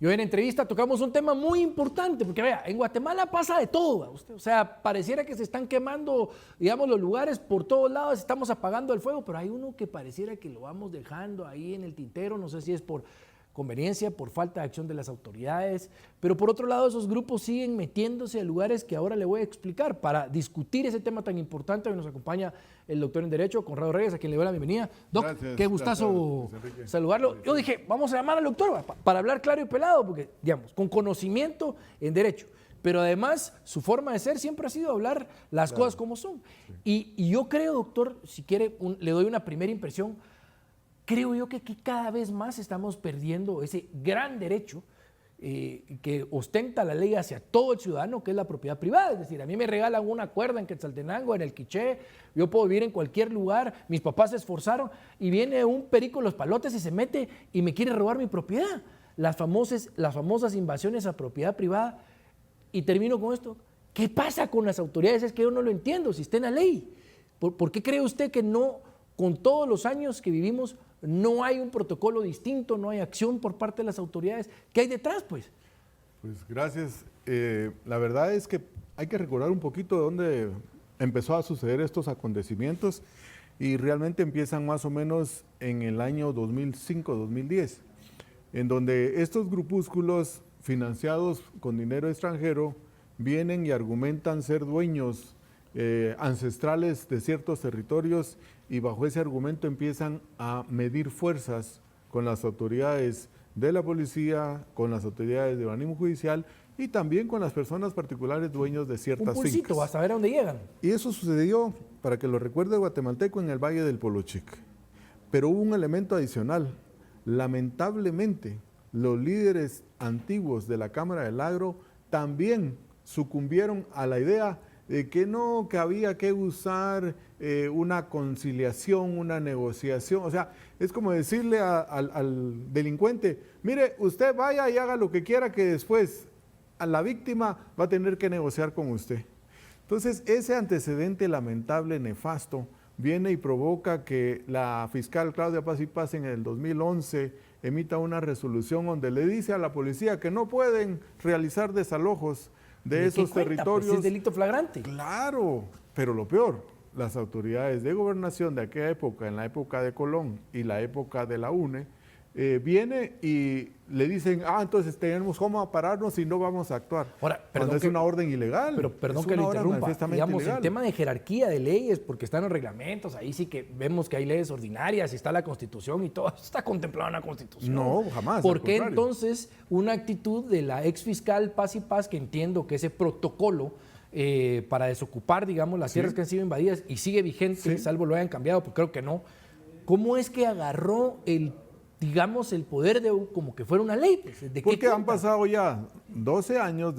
hoy en entrevista tocamos un tema muy importante, porque vea, en Guatemala pasa de todo, usted, o sea, pareciera que se están quemando, digamos, los lugares por todos lados, estamos apagando el fuego, pero hay uno que pareciera que lo vamos dejando ahí en el tintero, no sé si es por conveniencia, por falta de acción de las autoridades, pero por otro lado esos grupos siguen metiéndose a lugares que ahora le voy a explicar. Para discutir ese tema tan importante, hoy nos acompaña el doctor en Derecho, Conrado Reyes, a quien le doy la bienvenida. Doc, gracias, qué gustazo saludarlo. Yo dije, vamos a llamar al doctor para hablar claro y pelado, porque, digamos, con conocimiento en Derecho, pero además su forma de ser siempre ha sido hablar las cosas como son. Sí. Y yo creo, doctor, si quiere, le doy una primera impresión. Creo yo que aquí cada vez más estamos perdiendo ese gran derecho que ostenta la ley hacia todo el ciudadano, que es la propiedad privada. Es decir, a mí me regalan una cuerda en Quetzaltenango, en el Quiché, yo puedo vivir en cualquier lugar, mis papás se esforzaron y viene un perico en los palotes y se mete y me quiere robar mi propiedad. Las famosas invasiones a propiedad privada. Y termino con esto. ¿Qué pasa con las autoridades? Es que yo no lo entiendo, si está en la ley. ¿Por qué cree usted que no, con todos los años que vivimos, no hay un protocolo distinto, no hay acción por parte de las autoridades? ¿Qué hay detrás, pues? Pues gracias. La verdad es que hay que recordar un poquito de dónde empezó a suceder estos acontecimientos y realmente empiezan más o menos en el año 2005-2010, en donde estos grupúsculos financiados con dinero extranjero vienen y argumentan ser dueños ancestrales de ciertos territorios y bajo ese argumento empiezan a medir fuerzas con las autoridades de la policía, con las autoridades de organismo judicial y también con las personas particulares dueños de ciertas fincas. Un pulsito, a saber a dónde llegan. Y eso sucedió, para que lo recuerde el guatemalteco, en el Valle del Polochic. Pero hubo un elemento adicional. Lamentablemente, los líderes antiguos de la Cámara del Agro también sucumbieron a la idea de que no, que había que usar una conciliación, una negociación. O sea, es como decirle al delincuente, mire, usted vaya y haga lo que quiera, que después a la víctima va a tener que negociar con usted. Entonces, ese antecedente lamentable, nefasto, viene y provoca que la fiscal Claudia Paz y Paz en el 2011 emita una resolución donde le dice a la policía que no pueden realizar desalojos de esos territorios. Pues es delito flagrante. Claro, pero lo peor, las autoridades de gobernación de aquella época, en la época de Colón y la época de la UNE, viene y le dicen, entonces tenemos cómo pararnos y no vamos a actuar. Ahora, es una orden ilegal. Pero perdón que lo interrumpa, digamos, el tema de jerarquía de leyes, porque están los reglamentos, ahí sí que vemos que hay leyes ordinarias, y está la Constitución y todo, está contemplado en la Constitución. No, jamás. ¿Por qué entonces una actitud de la ex fiscal Paz y Paz, que entiendo que ese protocolo para desocupar, digamos, las tierras que han sido invadidas y sigue vigente, salvo lo hayan cambiado, porque creo que no, ¿cómo es que agarró el poder de como que fuera una ley? Porque han pasado ya 11 años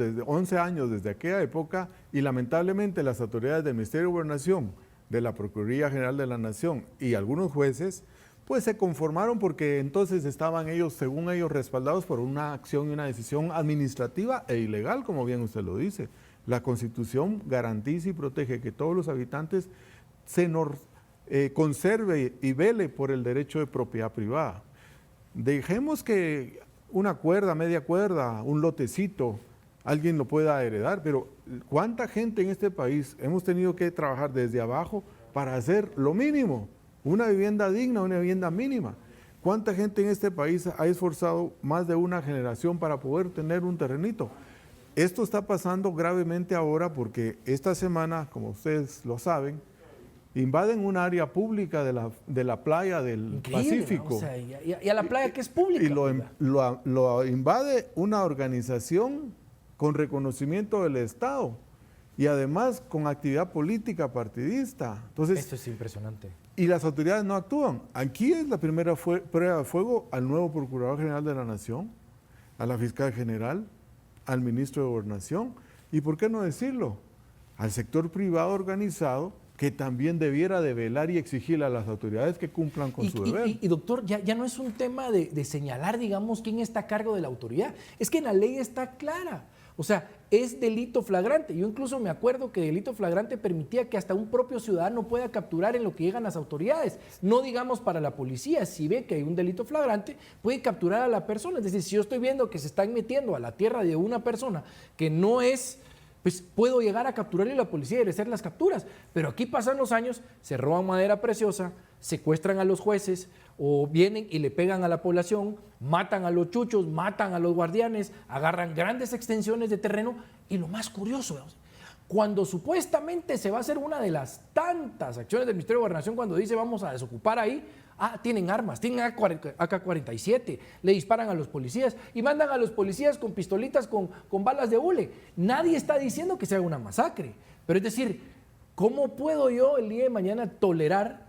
desde aquella época y lamentablemente las autoridades del Ministerio de Gobernación, de la Procuraduría General de la Nación y algunos jueces, pues se conformaron porque entonces estaban ellos, según ellos, respaldados por una acción y una decisión administrativa e ilegal, como bien usted lo dice. La Constitución garantiza y protege que todos los habitantes se conserve y vele por el derecho de propiedad privada. Dejemos que una cuerda, media cuerda, un lotecito, alguien lo pueda heredar, pero ¿cuánta gente en este país hemos tenido que trabajar desde abajo para hacer lo mínimo? Una vivienda digna, una vivienda mínima. ¿Cuánta gente en este país ha esforzado más de una generación para poder tener un terrenito? Esto está pasando gravemente ahora porque esta semana, como ustedes lo saben, invaden un área pública de la playa del Pacífico. O sea, y a la playa que es pública. Y lo invade una organización con reconocimiento del Estado y además con actividad política partidista. Entonces, esto es impresionante. Y las autoridades no actúan. Aquí es la primera prueba de fuego al nuevo Procurador General de la Nación, a la Fiscal General, al Ministro de Gobernación y, ¿por qué no decirlo?, al sector privado organizado, que también debiera de velar y exigirle a las autoridades que cumplan con su deber. Y doctor, ya no es un tema de señalar, digamos, quién está a cargo de la autoridad. Es que en la ley está clara. O sea, es delito flagrante. Yo incluso me acuerdo que delito flagrante permitía que hasta un propio ciudadano pueda capturar en lo que llegan las autoridades. No digamos para la policía, si ve que hay un delito flagrante, puede capturar a la persona. Es decir, si yo estoy viendo que se están metiendo a la tierra de una persona que no es, pues puedo llegar a capturarle a la policía y hacer las capturas. Pero aquí pasan los años, se roban madera preciosa, secuestran a los jueces o vienen y le pegan a la población, matan a los chuchos, matan a los guardianes, agarran grandes extensiones de terreno y lo más curioso, cuando supuestamente se va a hacer una de las tantas acciones del Ministerio de Gobernación cuando dice vamos a desocupar ahí, tienen armas, tienen AK-47, le disparan a los policías y mandan a los policías con pistolitas con balas de hule. Nadie está diciendo que sea una masacre, pero es decir, ¿cómo puedo yo el día de mañana tolerar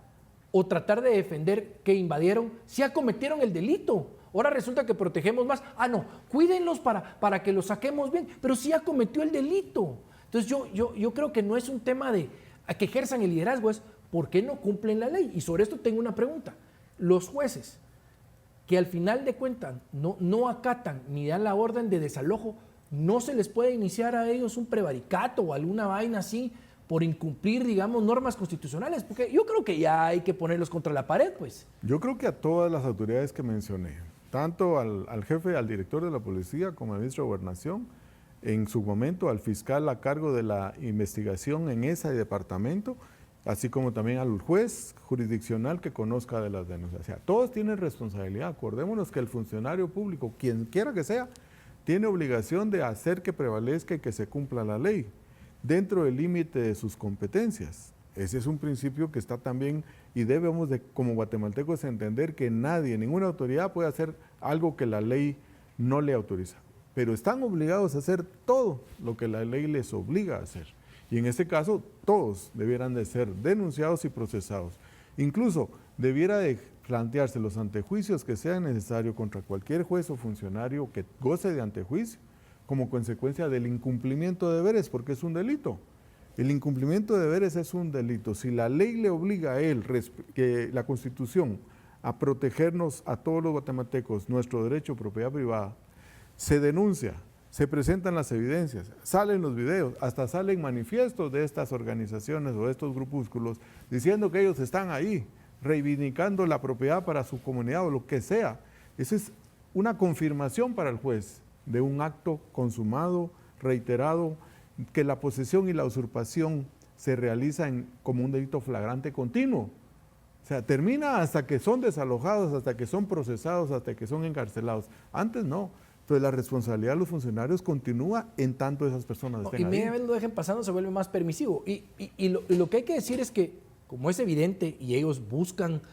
o tratar de defender que invadieron si ya cometieron el delito? Ahora resulta que protegemos más. No, cuídenlos para que los saquemos bien, pero si ya cometió el delito. Entonces yo creo que no es un tema de que ejerzan el liderazgo, es ¿por qué no cumplen la ley? Y sobre esto tengo una pregunta. Los jueces que al final de cuentas no acatan ni dan la orden de desalojo, ¿no se les puede iniciar a ellos un prevaricato o alguna vaina así por incumplir, digamos, normas constitucionales? Porque yo creo que ya hay que ponerlos contra la pared, pues. Yo creo que a todas las autoridades que mencioné, tanto al jefe, al director de la policía, como al ministro de Gobernación, en su momento al fiscal a cargo de la investigación en ese departamento, así como también al juez jurisdiccional que conozca de las denuncias. O sea, todos tienen responsabilidad. Acordémonos que el funcionario público, quien quiera que sea, tiene obligación de hacer que prevalezca y que se cumpla la ley dentro del límite de sus competencias. Ese es un principio que está también y debemos de, como guatemaltecos, entender que nadie, ninguna autoridad puede hacer algo que la ley no le autoriza. Pero están obligados a hacer todo lo que la ley les obliga a hacer. Y en este caso, todos debieran de ser denunciados y procesados. Incluso debiera de plantearse los antejuicios que sean necesarios contra cualquier juez o funcionario que goce de antejuicio como consecuencia del incumplimiento de deberes, porque es un delito. El incumplimiento de deberes es un delito. Si la ley le obliga a él, que la Constitución, a protegernos a todos los guatemaltecos, nuestro derecho a propiedad privada, se denuncia, se presentan las evidencias, salen los videos, hasta salen manifiestos de estas organizaciones o de estos grupúsculos diciendo que ellos están ahí, reivindicando la propiedad para su comunidad o lo que sea. Esa es una confirmación para el juez de un acto consumado, reiterado, que la posesión y la usurpación se realizan como un delito flagrante continuo. O sea, termina hasta que son desalojados, hasta que son procesados, hasta que son encarcelados. Antes no. Entonces la responsabilidad de los funcionarios continúa en tanto esas personas estén ahí. Y media vez lo dejen pasando se vuelve más permisivo. Y lo que hay que decir es que, como es evidente, y ellos buscan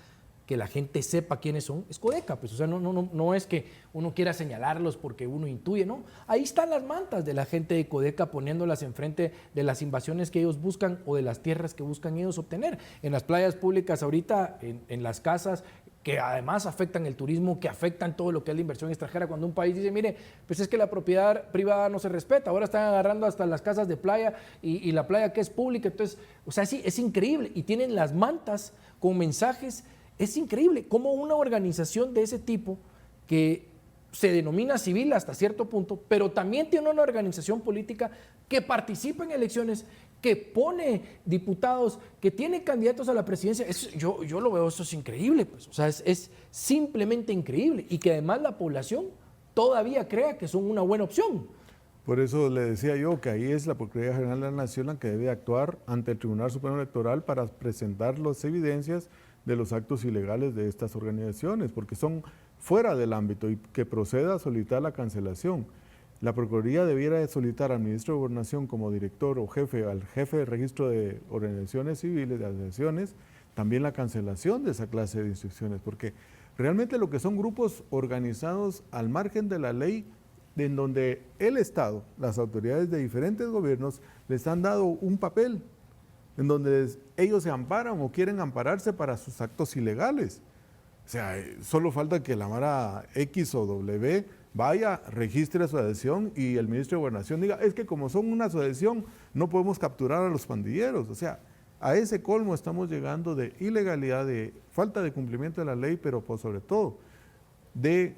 que la gente sepa quiénes son, es Codeca, pues, o sea, no es que uno quiera señalarlos porque uno intuye, no. Ahí están las mantas de la gente de Codeca poniéndolas enfrente de las invasiones que ellos buscan o de las tierras que buscan ellos obtener. En las playas públicas ahorita, en las casas, que además afectan el turismo, que afectan todo lo que es la inversión extranjera. Cuando un país dice, mire, pues es que la propiedad privada no se respeta, ahora están agarrando hasta las casas de playa y la playa que es pública. Entonces, o sea, sí, es increíble. Y tienen las mantas con mensajes. Es increíble cómo una organización de ese tipo, que se denomina civil hasta cierto punto, pero también tiene una organización política que participa en elecciones, que pone diputados, que tiene candidatos a la presidencia. Yo lo veo, eso es increíble, pues. O sea, es simplemente increíble. Y que además la población todavía crea que son una buena opción. Por eso le decía yo que ahí es la Procuraduría General de la Nación la que debe actuar ante el Tribunal Supremo Electoral para presentar las evidencias de los actos ilegales de estas organizaciones, porque son fuera del ámbito, y que proceda a solicitar la cancelación. La Procuraduría debiera de solicitar al Ministro de Gobernación como director o jefe, al jefe de registro de organizaciones civiles, de asociaciones, también la cancelación de esa clase de instrucciones, porque realmente lo que son grupos organizados al margen de la ley, en donde el Estado, las autoridades de diferentes gobiernos, les han dado un papel, en donde ellos se amparan o quieren ampararse para sus actos ilegales. O sea, solo falta que la Mara X o W vaya, registre su adhesión y el ministro de Gobernación diga, es que como son una asociación, no podemos capturar a los pandilleros. O sea, a ese colmo estamos llegando de ilegalidad, de falta de cumplimiento de la ley, pero por sobre todo de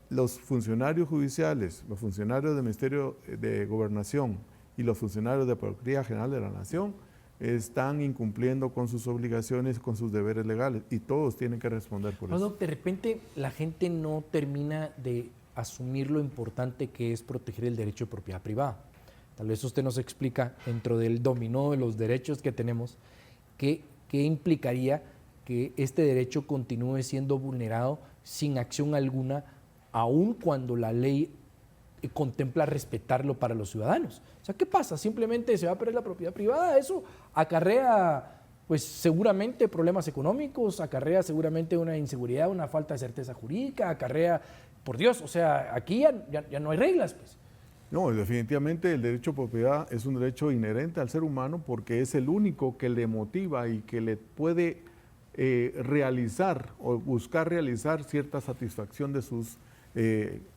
los funcionarios judiciales, los funcionarios del Ministerio de Gobernación y los funcionarios de Procuraduría General de la Nación están incumpliendo con sus obligaciones, con sus deberes legales, y todos tienen que responder por eso. De repente la gente no termina de asumir lo importante que es proteger el derecho de propiedad privada. Tal vez usted nos explica, dentro del dominó de los derechos que tenemos, qué implicaría que este derecho continúe siendo vulnerado sin acción alguna, aun cuando la ley contempla respetarlo para los ciudadanos. O sea, ¿qué pasa? Simplemente se va a perder la propiedad privada. Eso acarrea, pues seguramente problemas económicos, acarrea seguramente una inseguridad, una falta de certeza jurídica, acarrea, por Dios, o sea, aquí ya no hay reglas, pues. No, definitivamente el derecho a propiedad es un derecho inherente al ser humano porque es el único que le motiva y que le puede realizar o buscar realizar cierta satisfacción de sus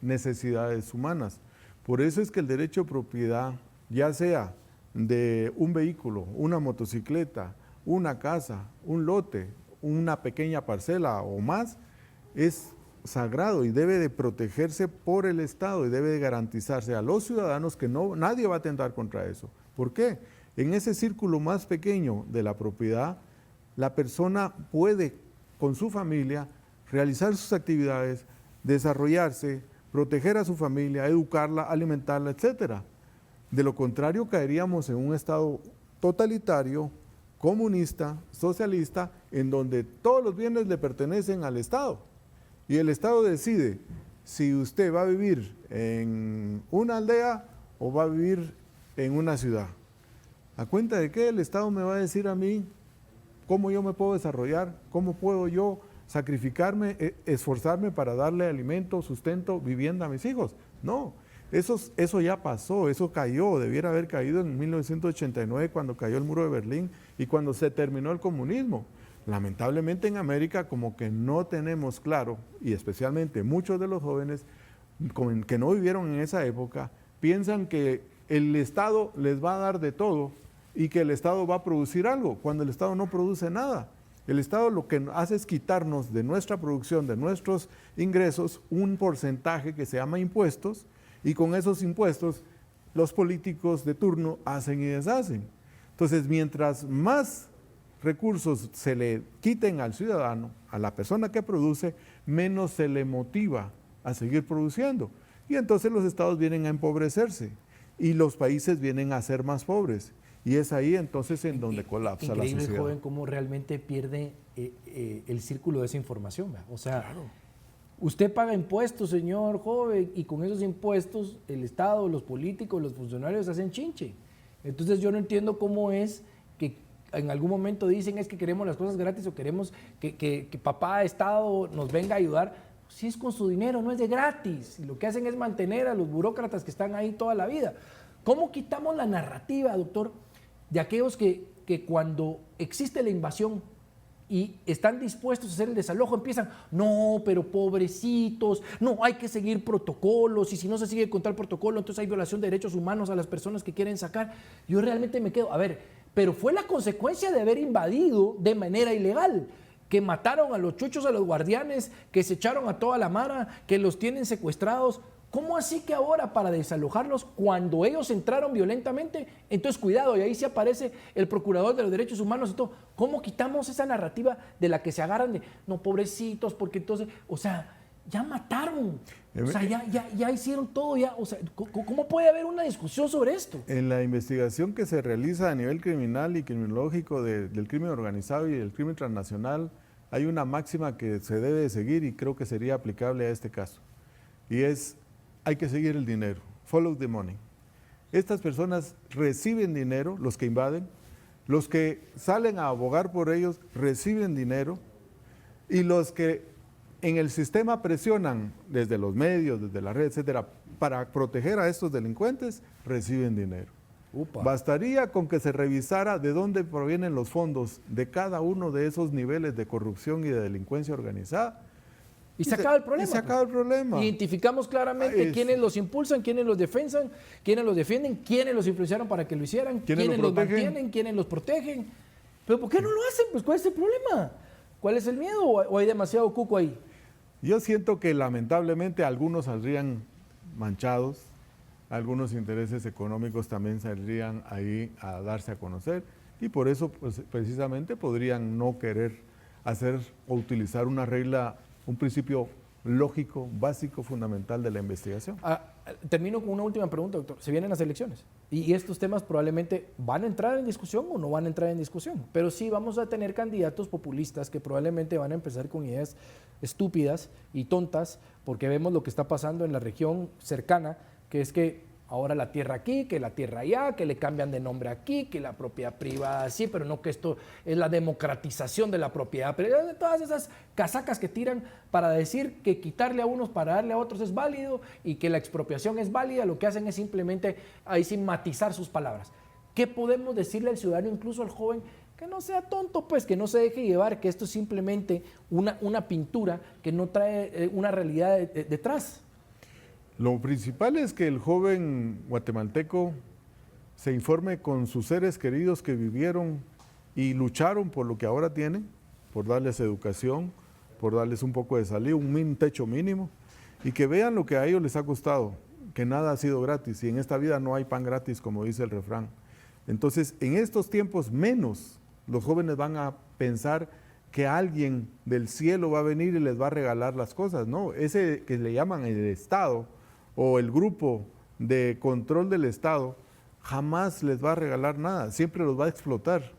necesidades humanas. Por eso es que el derecho a propiedad, ya sea de un vehículo, una motocicleta, una casa, un lote, una pequeña parcela o más, es sagrado y debe de protegerse por el Estado y debe de garantizarse a los ciudadanos que nadie va a atentar contra eso. ¿Por qué? En ese círculo más pequeño de la propiedad, la persona puede con su familia realizar sus actividades, desarrollarse, proteger a su familia, educarla, alimentarla, etc. De lo contrario, caeríamos en un Estado totalitario, comunista, socialista, en donde todos los bienes le pertenecen al Estado. Y el Estado decide si usted va a vivir en una aldea o va a vivir en una ciudad. ¿A cuenta de qué el Estado me va a decir a mí cómo yo me puedo desarrollar? ¿Cómo puedo yo sacrificarme, esforzarme para darle alimento, sustento, vivienda a mis hijos? No, eso ya pasó, eso cayó, debiera haber caído en 1989 cuando cayó el muro de Berlín y cuando se terminó el comunismo. Lamentablemente en América como que no tenemos claro, y especialmente muchos de los jóvenes que no vivieron en esa época, piensan que el Estado les va a dar de todo y que el Estado va a producir algo, cuando el Estado no produce nada. El Estado lo que hace es quitarnos de nuestra producción, de nuestros ingresos, un porcentaje que se llama impuestos, y con esos impuestos los políticos de turno hacen y deshacen. Entonces, mientras más recursos se le quiten al ciudadano, a la persona que produce, menos se le motiva a seguir produciendo. Y entonces los estados vienen a empobrecerse y los países vienen a ser más pobres. Y es ahí entonces en donde colapsa la sociedad. Increíble, joven, cómo realmente pierde el círculo de esa información, ¿verdad? O sea, claro, usted paga impuestos, señor joven, y con esos impuestos el Estado, los políticos, los funcionarios hacen chinche. Entonces yo no entiendo cómo es que en algún momento dicen es que queremos las cosas gratis o queremos que papá Estado nos venga a ayudar. Si es con su dinero, no es de gratis. Y lo que hacen es mantener a los burócratas que están ahí toda la vida. ¿Cómo quitamos la narrativa, doctor, de aquellos que cuando existe la invasión y están dispuestos a hacer el desalojo, empiezan, no, pero pobrecitos, no, hay que seguir protocolos, y si no se sigue con tal protocolo, entonces hay violación de derechos humanos a las personas que quieren sacar? Yo realmente me quedo, a ver, pero fue la consecuencia de haber invadido de manera ilegal, que mataron a los chuchos, a los guardianes, que se echaron a toda la mara, que los tienen secuestrados. ¿Cómo así que ahora para desalojarlos cuando ellos entraron violentamente? Entonces cuidado, y ahí sí aparece el procurador de los derechos humanos y todo. ¿Cómo quitamos esa narrativa de la que se agarran de, no, pobrecitos, porque entonces, o sea, ya mataron, o sea, ya hicieron todo, ya, o sea, ¿cómo puede haber una discusión sobre esto? En la investigación que se realiza a nivel criminal y criminológico del crimen organizado y del crimen transnacional, hay una máxima que se debe de seguir y creo que sería aplicable a este caso, y es: hay que seguir el dinero, follow the money. Estas personas reciben dinero, los que invaden, los que salen a abogar por ellos reciben dinero, y los que en el sistema presionan desde los medios, desde la red, etcétera, para proteger a estos delincuentes, reciben dinero. Upa. Bastaría con que se revisara de dónde provienen los fondos de cada uno de esos niveles de corrupción y de delincuencia organizada, y se acaba el problema. Y se acaba el problema. Identificamos claramente quiénes los impulsan, quiénes los defensan, quiénes los defienden, quiénes los influenciaron para que lo hicieran, quiénes los mantienen, quiénes los protegen. Pero ¿por qué no lo hacen? Pues ¿cuál es el problema? ¿Cuál es el miedo? ¿O hay demasiado cuco ahí? Yo siento que lamentablemente algunos saldrían manchados, algunos intereses económicos también saldrían ahí a darse a conocer y por eso pues, precisamente podrían no querer hacer o utilizar una regla, un principio lógico, básico, fundamental de la investigación. Termino con una última pregunta, doctor. Se vienen las elecciones y estos temas probablemente van a entrar en discusión o no van a entrar en discusión, pero sí vamos a tener candidatos populistas que probablemente van a empezar con ideas estúpidas y tontas porque vemos lo que está pasando en la región cercana, que es que ahora la tierra aquí, que la tierra allá, que le cambian de nombre aquí, que la propiedad privada así, pero no que esto es la democratización de la propiedad privada. Todas esas casacas que tiran para decir que quitarle a unos para darle a otros es válido y que la expropiación es válida, lo que hacen es simplemente ahí sin matizar sus palabras. ¿Qué podemos decirle al ciudadano, incluso al joven, que no sea tonto, pues, que no se deje llevar, que esto es simplemente una pintura que no trae una realidad detrás? Lo principal es que el joven guatemalteco se informe con sus seres queridos que vivieron y lucharon por lo que ahora tienen, por darles educación, por darles un poco de salida, un techo mínimo, y que vean lo que a ellos les ha costado, que nada ha sido gratis, y en esta vida no hay pan gratis, como dice el refrán. Entonces, en estos tiempos menos, los jóvenes van a pensar que alguien del cielo va a venir y les va a regalar las cosas, no, ese que le llaman el Estado, o el grupo de control del Estado jamás les va a regalar nada, siempre los va a explotar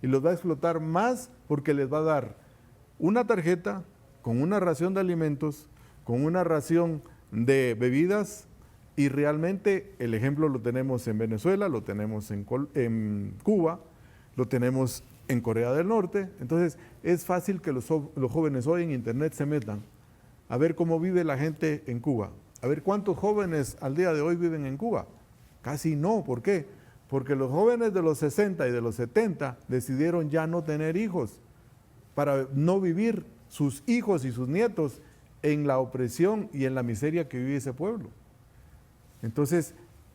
y los va a explotar más porque les va a dar una tarjeta con una ración de alimentos, con una ración de bebidas y realmente el ejemplo lo tenemos en Venezuela, lo tenemos en Cuba, lo tenemos en Corea del Norte. Entonces es fácil que los jóvenes hoy en internet se metan a ver cómo vive la gente en Cuba. A ver, ¿cuántos jóvenes al día de hoy viven en Cuba? Casi no. ¿Por qué? Porque los jóvenes de los 60 y de los 70 decidieron ya no tener hijos para no vivir sus hijos y sus nietos en la opresión y en la miseria que vive ese pueblo. Entonces,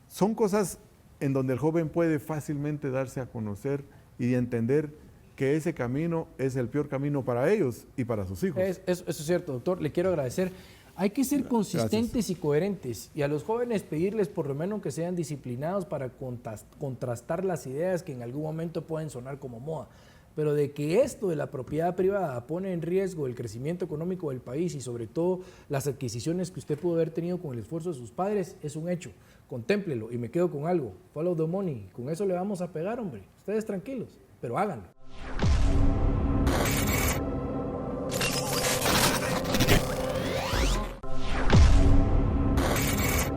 son cosas en donde el joven puede fácilmente darse a conocer y entender que ese camino es el peor camino para ellos y para sus hijos. Eso es cierto, doctor. Le quiero agradecer. Hay que ser consistentes. Gracias. Y coherentes, y a los jóvenes pedirles por lo menos que sean disciplinados para contrastar las ideas que en algún momento pueden sonar como moda, pero de que esto de la propiedad privada pone en riesgo el crecimiento económico del país y sobre todo las adquisiciones que usted pudo haber tenido con el esfuerzo de sus padres, es un hecho. Contémplelo y me quedo con algo, follow the money, con eso le vamos a pegar, hombre, ustedes tranquilos, pero háganlo.